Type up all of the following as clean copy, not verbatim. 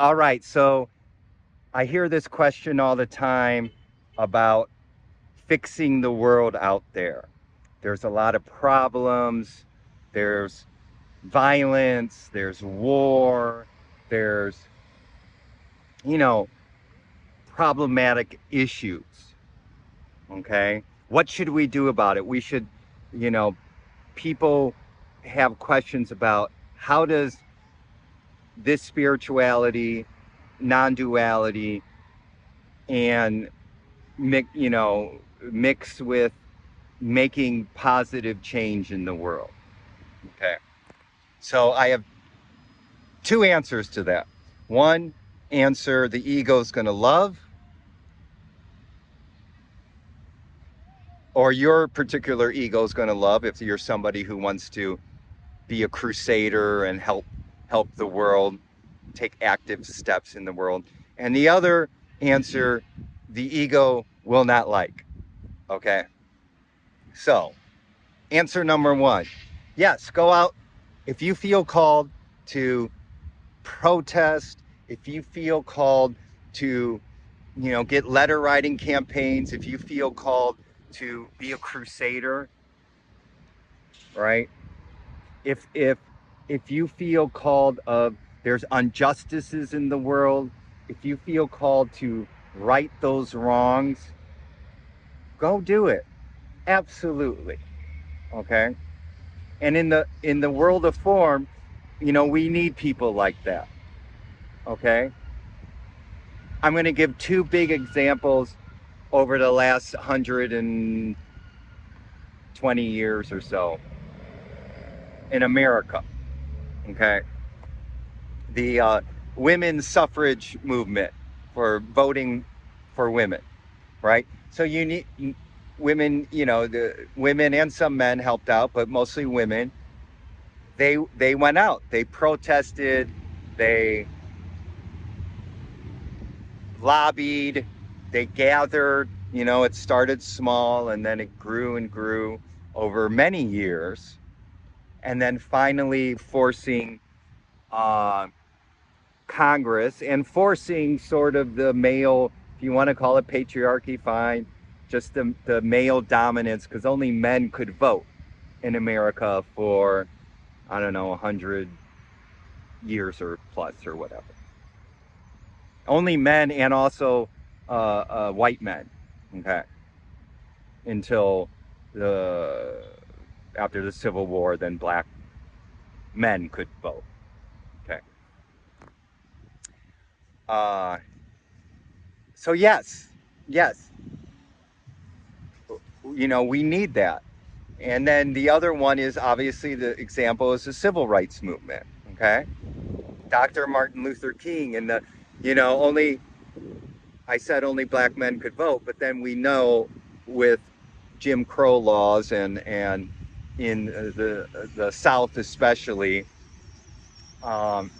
All right, so I hear this question all the time about fixing the world out there. There's a lot of problems, there's violence, there's war, there's, you know, problematic issues. Okay? What should we do about it? We should, you know, people have questions about how does this spirituality, non-duality, and mix with making positive change in the world. Okay. So I have two answers to that. One answer the ego is going to love, or your particular ego is going to love if you're somebody who wants to be a crusader and help the world, take active steps in the world. And the other answer the ego will not like. Okay. So, answer number one. Yes, go out if you feel called to protest, if you feel called to, get letter writing campaigns, if you feel called to be a crusader, right? If you feel called of there's injustices in the world, if you feel called to right those wrongs, go do it. Absolutely. Okay? And in the world of form, we need people like that. Okay? I'm going to give two big examples over the last 120 years or so in America. Okay, the women's suffrage movement for voting for women, right? So you need women. The women and some men helped out, but mostly women. They went out. They protested. They lobbied. They gathered. It started small and then it grew and grew over many years, and then finally forcing uh, Congress and forcing sort of the male, if you want to call it patriarchy, fine, just the male dominance, because only men could vote in America for, I don't know, 100 years or plus or whatever. Only men, and also white men, okay, until the after the Civil War, then black men could vote. Okay. Uh, so yes, we need that. And then the other one is obviously the example is the civil rights movement. Okay. Dr. Martin Luther King and only, I said only black men could vote, but then we know with Jim Crow laws and in the South especially, um,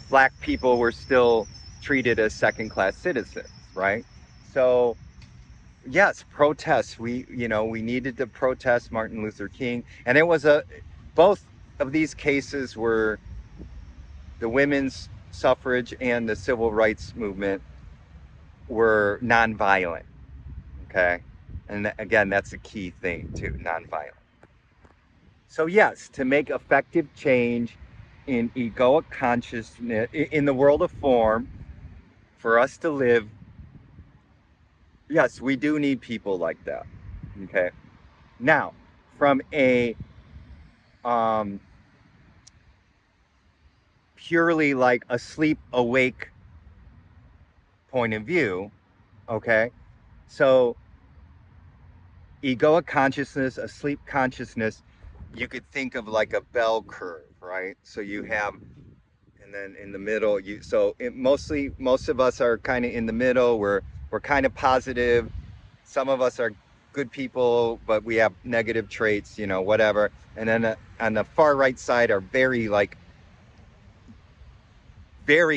black people were still treated as second class citizens, right? So yes, protests. We needed to protest Martin Luther King, and it was both of these cases were the women's suffrage and the civil rights movement were nonviolent. Okay, and again, that's a key thing too, nonviolent. So yes, to make effective change in egoic consciousness in the world of form, for us to live, yes, we do need people like that. Okay, now from a um, purely like a sleep awake point of view, okay? So egoic consciousness, a sleep consciousness, you could think of like a bell curve, right? So you have, and then in the middle, most of us are kind of in the middle. We're kind of positive. Some of us are good people, but we have negative traits, whatever. And then on the far right side are very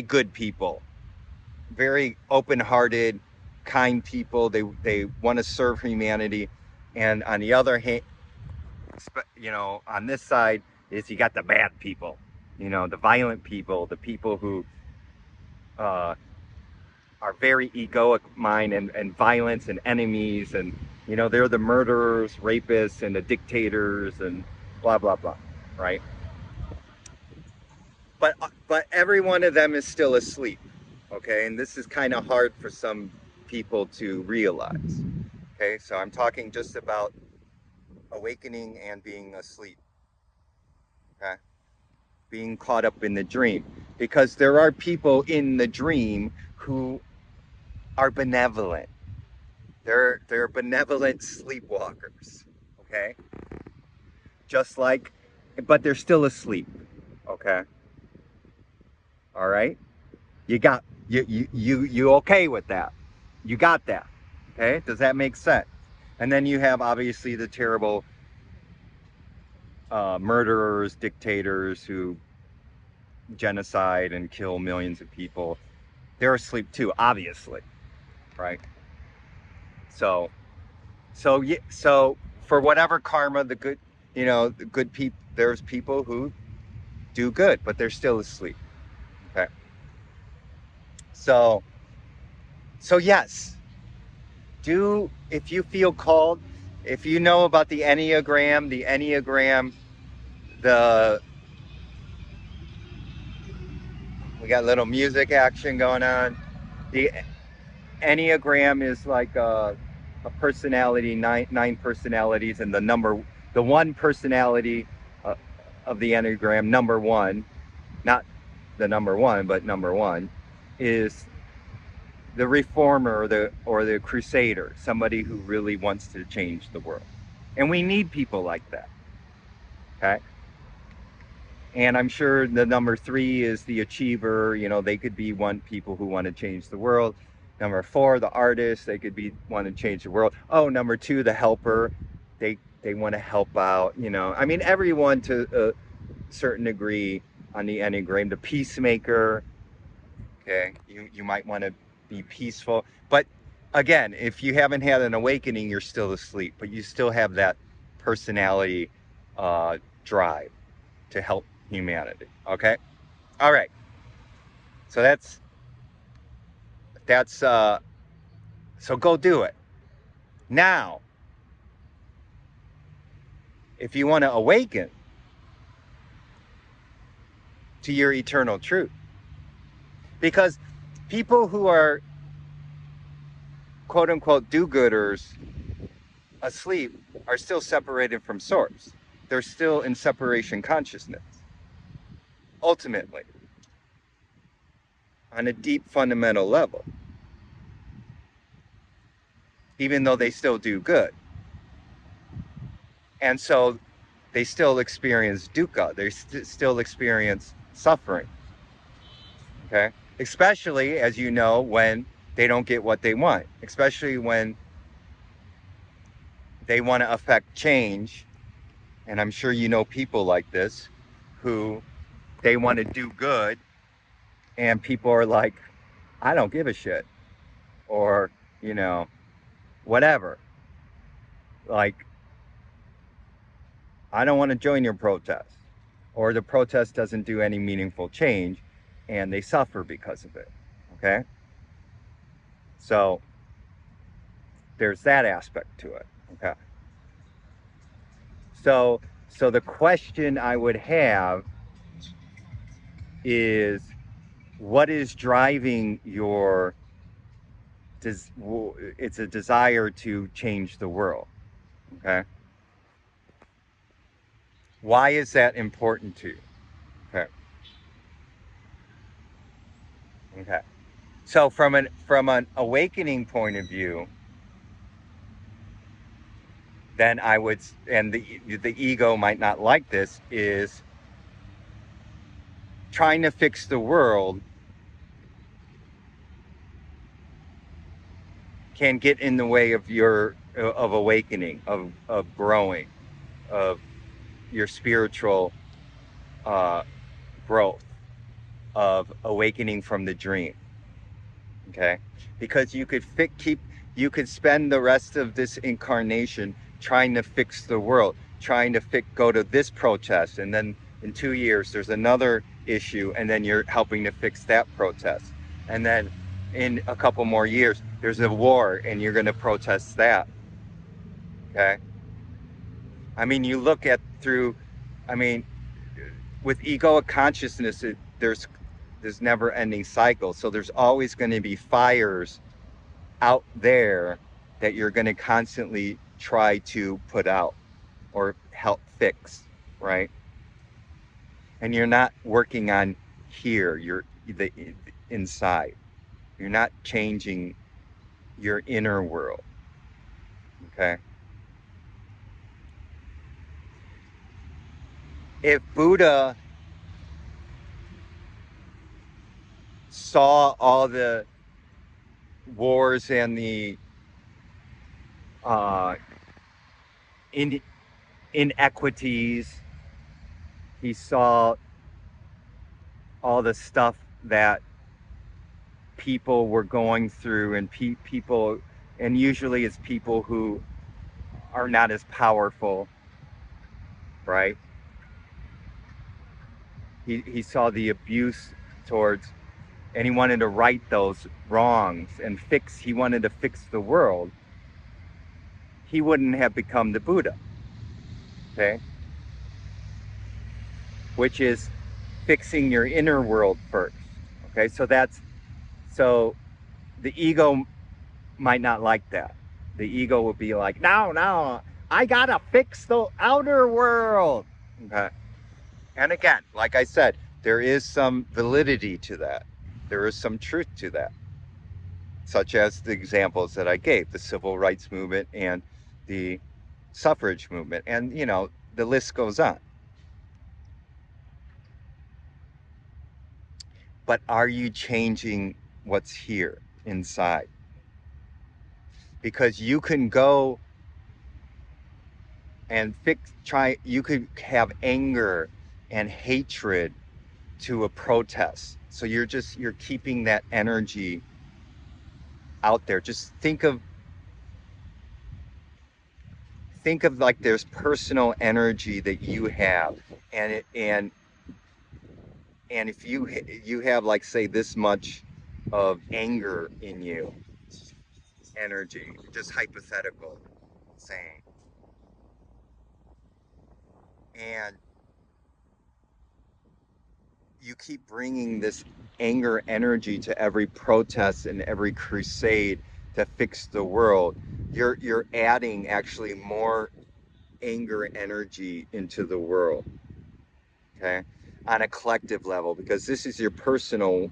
good people, very open-hearted, kind people. They want to serve humanity. And on the other hand, on this side is you got the bad people, the violent people, the people who uh, are very egoic mind and violence and enemies, and they're the murderers, rapists, and the dictators, and blah blah blah, right? But every one of them is still asleep, okay? And this is kind of hard for some people to realize. Okay, so I'm talking just about awakening and being asleep. Okay, being caught up in the dream, because there are people in the dream who are benevolent. They're benevolent sleepwalkers. Okay, just like, but they're still asleep. Okay, all right. You got you okay with that? You got that? Okay, does that make sense? And then you have obviously the terrible murderers, dictators who genocide and kill millions of people. They're asleep too, obviously, right? So, so for whatever karma, the good, the good people, there's people who do good, but they're still asleep. Okay. So, so yes, do if you feel called, if you know about the Enneagram, the we got little music action going on. The Enneagram is like a personality, nine personalities, and the one personality uh, of the Enneagram, number one, not the number one, but number one, is the reformer or the crusader, somebody who really wants to change the world, and we need people like that. Okay. And I'm sure the number three is the achiever. They could be people who want to change the world. Number four, the artist. They could be want to change the world. Oh, number two, the helper. They want to help out. I mean, everyone to a certain degree on the Enneagram. The peacemaker. Okay, you might want to be peaceful, but again, if you haven't had an awakening, you're still asleep. But you still have that personality drive to help humanity. Okay. All right. So that's so go do it. Now, if you want to awaken to your eternal truth, because people who are quote unquote do-gooders asleep are still separated from source. They're still in separation consciousness. Ultimately, on a deep fundamental level, even though they still do good. And so they still experience dukkha. They still experience suffering. Okay. Especially, as you know, when they don't get what they want, especially when they want to affect change. And I'm sure you know people like this who they want to do good, and people are like, I don't give a shit. Or, whatever. Like, I don't want to join your protest. Or the protest doesn't do any meaningful change, and they suffer because of it. Okay. So there's that aspect to it. Okay. So the question I would have is, what is driving your it's a desire to change the world. Okay. Why is that important to you? Okay. Okay. So from an awakening point of view, then I would, and the ego might not like this, is trying to fix the world can get in the way of of awakening, of growing, of your spiritual growth, of awakening from the dream. Okay, because you could spend the rest of this incarnation trying to fix the world, trying to go to this protest, and then in 2 years there's another issue, and then you're helping to fix that protest. And then in a couple more years, there's a war and you're going to protest that. Okay. I mean, you look at through, I mean, with egoic consciousness, there's never ending cycle. So there's always going to be fires out there that you're going to constantly try to put out or help fix, right? And you're not working on here, you're the inside. You're not changing your inner world, okay? If Buddha saw all the wars and the uh, in, inequities, he saw all the stuff that people were going through, and people, and usually it's people who are not as powerful, right? He saw the abuse towards, and he wanted to right those wrongs and fix, he wanted to fix the world. He wouldn't have become the Buddha, okay? Which is fixing your inner world first, okay? So the ego might not like that. The ego would be like, no, I gotta fix the outer world, okay? And again, like I said, there is some validity to that. There is some truth to that, such as the examples that I gave, the civil rights movement and the suffrage movement. And, the list goes on. But are you changing what's here inside? Because you can go and you could have anger and hatred to a protest. So you're keeping that energy out there. Just think of like there's personal energy that you have, and if you have, like, say, this much of anger in you, energy, just hypothetical saying, and you keep bringing this anger energy to every protest and every crusade to fix the world, you're adding actually more anger energy into the world, okay, on a collective level, because this is your personal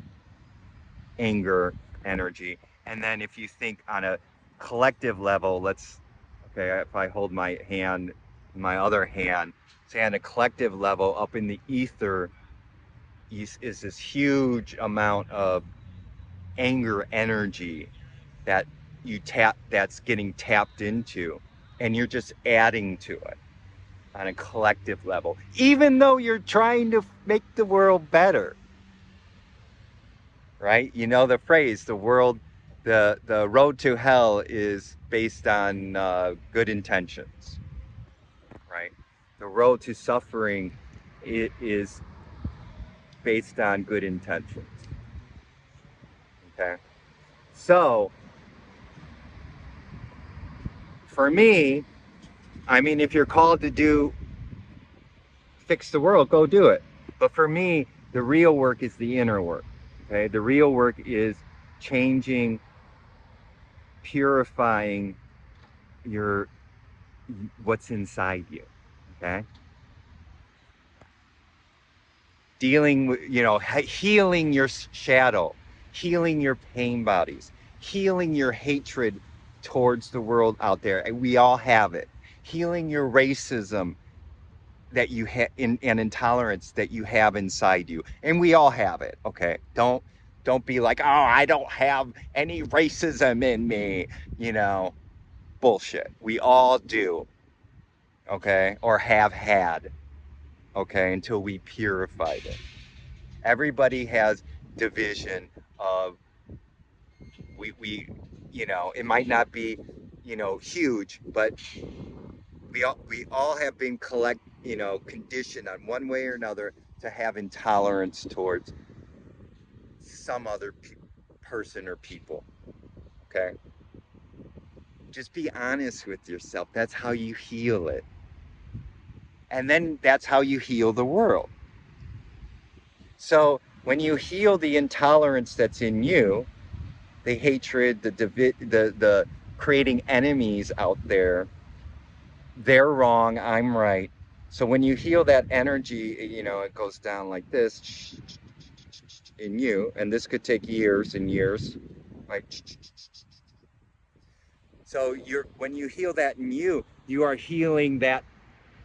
anger energy. And then if you think on a collective level, okay, if I hold my other hand, say on a collective level, up in the ether is this huge amount of anger energy that that's getting tapped into, and you're just adding to it on a collective level, even though you're trying to make the world better, right? You know the phrase, the road to hell is based on good intentions, right? The road to suffering, it is based on good intentions, okay? So for me, I mean, if you're called to fix the world, go do it. But for me, the real work is the inner work, okay? The real work is changing, purifying your what's inside you, okay? Dealing with, healing your shadow, healing your pain bodies, healing your hatred towards the world out there. We all have it. Healing your racism that you have, and intolerance that you have inside you, and we all have it. Okay, don't be like, oh, I don't have any racism in me. Bullshit. We all do. Okay, or have had. Okay, until we purified it. Everybody has division of, it might not be, huge, but we all have been conditioned on one way or another to have intolerance towards some other people, person or people. Okay? Just be honest with yourself. That's how you heal it. And then that's how you heal the world. So when you heal the intolerance that's in you, the hatred, the creating enemies out there, they're wrong, I'm right. So when you heal that energy, it goes down like this in you, and this could take years and years. Like, so when you heal that in you, you are healing that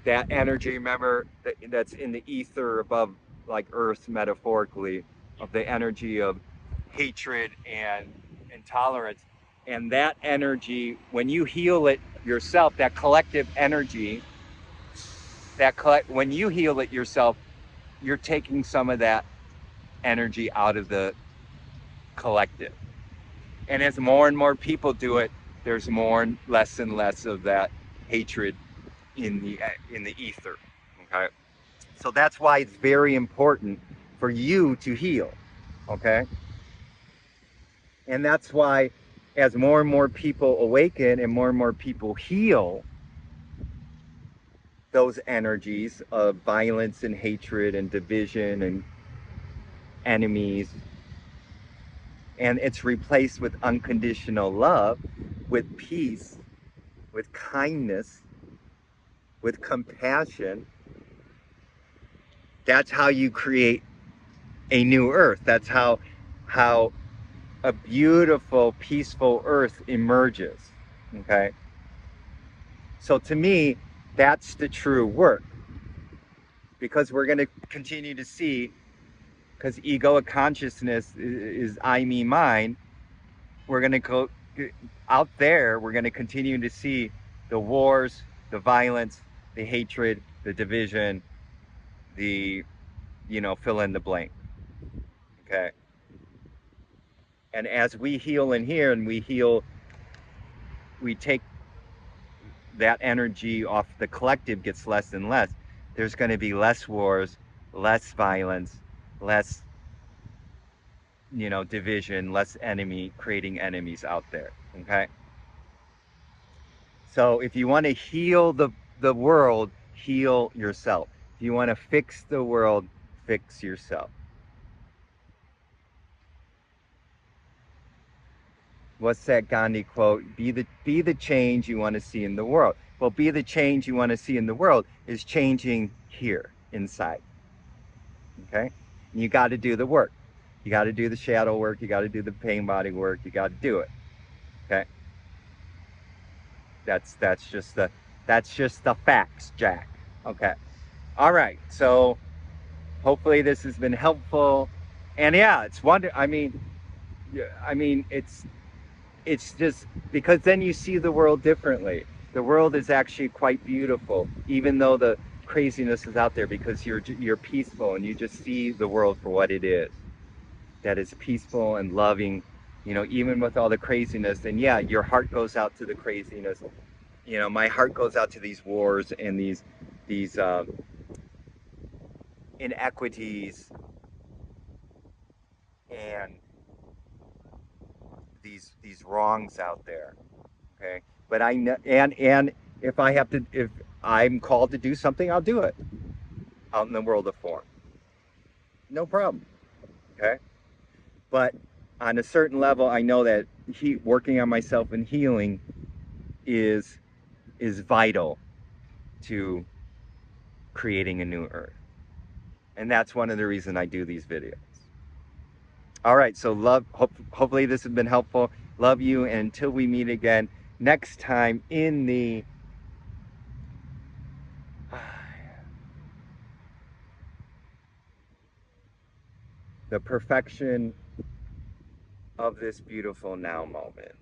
energy. Remember that's in the ether above, like Earth, metaphorically, of the energy of hatred and intolerance. And that energy, when you heal it yourself, that collective energy, when you heal it yourself, you're taking some of that energy out of the collective. And as more and more people do it, there's less and less of that hatred in the ether. Okay, so that's why it's very important for you to heal. Okay, and that's why as more and more people awaken and more people heal those energies of violence and hatred and division and enemies, and it's replaced with unconditional love, with peace, with kindness, with compassion. That's how you create a new earth. That's how a beautiful, peaceful earth emerges. Okay, so to me, that's the true work, because we're going to continue to see, because egoic consciousness is I, me, mine. We're going to go out there. We're going to continue to see the wars, the violence, the hatred, the division, the fill in the blank. Okay, and as we heal in here, and we take that energy off the collective, gets less and less. There's going to be less wars, less violence, less division, less creating enemies out there. Okay, so if you want to heal the world, heal yourself. If you want to fix the world, fix yourself. What's that Gandhi quote? Be the change you want to see in the world. Well, be the change you want to see in the world is changing here inside. Okay, and you got to do the work. You got to do the shadow work. You got to do the pain body work. You got to do it. Okay, that's just the facts, Jack. Okay, all right. So hopefully this has been helpful. And yeah, it's wonder. I mean, it's just because then you see the world differently. The world is actually quite beautiful, even though the craziness is out there, because you're peaceful and you just see the world for what it is. That is peaceful and loving, even with all the craziness. And yeah, your heart goes out to the craziness. My heart goes out to these wars and these inequities and these wrongs out there. Okay, but I know, and if I'm called to do something, I'll do it out in the world of form. No problem. Okay, but on a certain level, I know that working on myself and healing is vital to creating a new earth. And that's one of the reasons I do these videos. All right, so hopefully this has been helpful. Love you, and until we meet again next time in the perfection of this beautiful now moment.